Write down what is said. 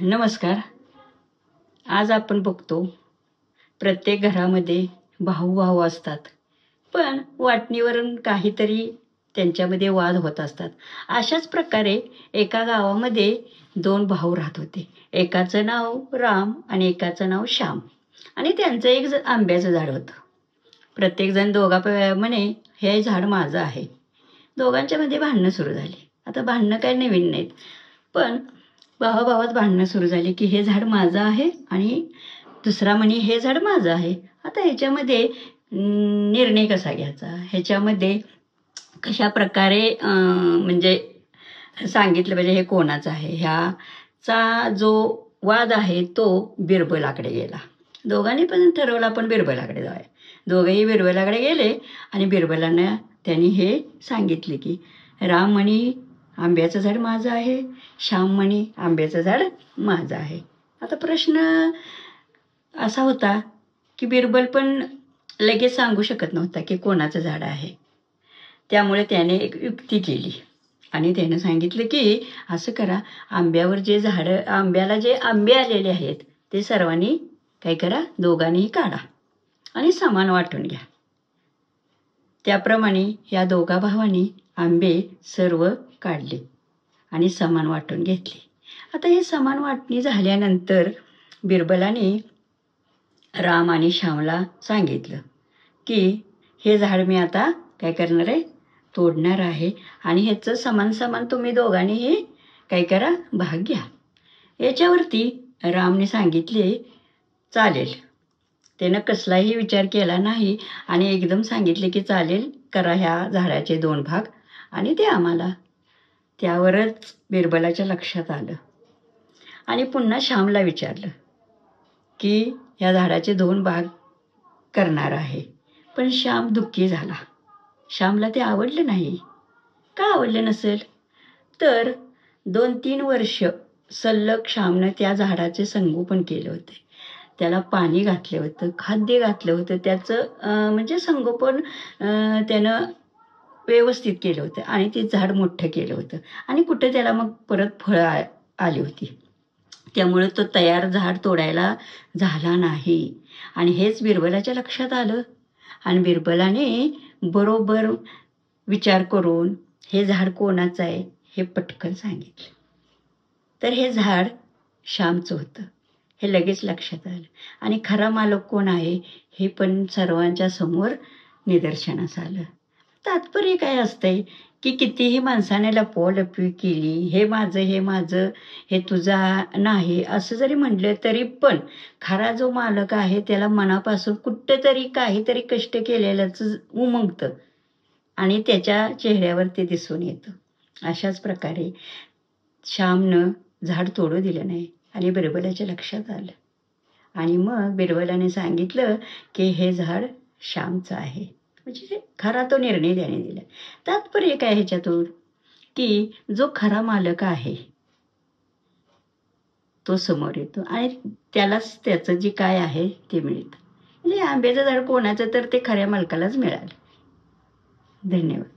नमस्कार. आज आपण बघतो प्रत्येक घरामध्ये भाऊ असतात, पण वाटणीवरून काहीतरी त्यांच्यामध्ये वाद होत असतात. अशाच प्रकारे एका गावामध्ये दोन भाऊ राहत होते. एकाचं नाव राम आणि एकाचं नाव श्याम. आणि त्यांचं एक आंब्याचं झाड होतं. प्रत्येकजण म्हणे हे झाड माझं आहे. दोघांच्यामध्ये भांडणं सुरू झाली. आता भांडणं काही नवीन नाहीत, पण भावाभावात भांडणं सुरू झाली की हे झाड माझं आहे आणि दुसरा म्हणे हे झाड माझं आहे. आता ह्याच्यामध्ये निर्णय कसा घ्यायचा, ह्याच्यामध्ये कशा प्रकारे म्हणजे सांगितलं पाहिजे हे कोणाचं आहे. ह्याचा जो वाद आहे तो बिरबलाकडे गेला. दोघांनी पण ठरवलं आपण बिरबलाकडे जाऊया. दोघेही बिरबलाकडे गेले आणि बिरबलांना त्यांनी हे सांगितले की राम म्हणे आंब्याचं झाड माझं आहे, श्याम म्हणे आंब्याचं झाड माझं आहे. आता प्रश्न असा होता की बिरबल पण लगेच सांगू शकत नव्हता की कोणाचं झाड आहे. त्यामुळे त्याने एक युक्ती केली आणि त्यानं सांगितलं की असं करा, आंब्याला जे आंबे आलेले आहेत ते सर्वांनी काय करा, दोघांनीही काढा आणि समान वाटून घ्या. त्याप्रमाणे या दोघा भावांनी आंबे सर्व काढले आणि समान वाटून घेतले. आता हे समान वाटणी झाल्यानंतर बिरबलाने राम आणि श्यामला सांगितलं की हे झाड मी आता काय करणार आहे, तोडणार आहे आणि ह्याचं समान तुम्ही दोघांनीही काय करा, भाग घ्या. याच्यावरती रामने सांगितले चालेल. त्यानं कसलाही विचार केला नाही आणि एकदम सांगितले की चालेल, करा ह्या झाडाचे 2 भाग आणि ते आम्हाला. त्यावरच बिरबलाच्या लक्षात आलं आणि पुन्हा श्यामला विचारलं की ह्या झाडाचे 2 भाग करणार आहे. पण श्याम दुःखी झाला. श्यामला ते आवडलं नाही. का आवडलं नसेल, तर 2-3 वर्ष सलग श्यामनं त्या झाडाचे संगोपन केलं होतं. त्याला पाणी घातलं होतं, खाद्य घातलं होतं, त्याचं म्हणजे संगोपन त्यानं व्यवस्थित केलं होतं आणि ते झाड मोठं केलं होतं आणि कुठं त्याला मग परत फळं आली होती. त्यामुळे तो तयार झाड तोडायला झाला नाही आणि हेच बिरबलाच्या लक्षात आलं आणि बिरबलाने बरोबर विचार करून हे झाड कोणाचं आहे हे पटकन सांगितलं. तर हे झाड श्यामचं होतं हे लगेच लक्षात आलं आणि खरा मालक कोण आहे हे पण सर्वांच्या समोर निदर्शनास आलं. तात्पर्य काय असतंय की कितीही माणसाने लपवालपवी केली, हे माझं हे तुझा नाही असं जरी म्हटलं तरी पण खरा जो मालक आहे त्याला मनापासून कुठंतरी काहीतरी कष्ट केलेलंच उमगतं आणि त्याच्या चेहऱ्यावर ते दिसून येतं. अशाच प्रकारे श्यामनं झाड तोडू दिलं नाही आणि बिरबलाच्या लक्षात आलं आणि मग बिरबलाने सांगितलं की हे झाड श्यामचं आहे. म्हणजे खरा तो निर्णय त्याने दिला. तात्पर्य काय ह्याच्यातून की जो खरा मालक आहे तो समोर येतो आणि त्यालाच त्याचं जे काय आहे ते मिळतं. म्हणजे आंब्याचं झाड कोणाचं, तर ते खऱ्या मालकालाच मिळालं. धन्यवाद.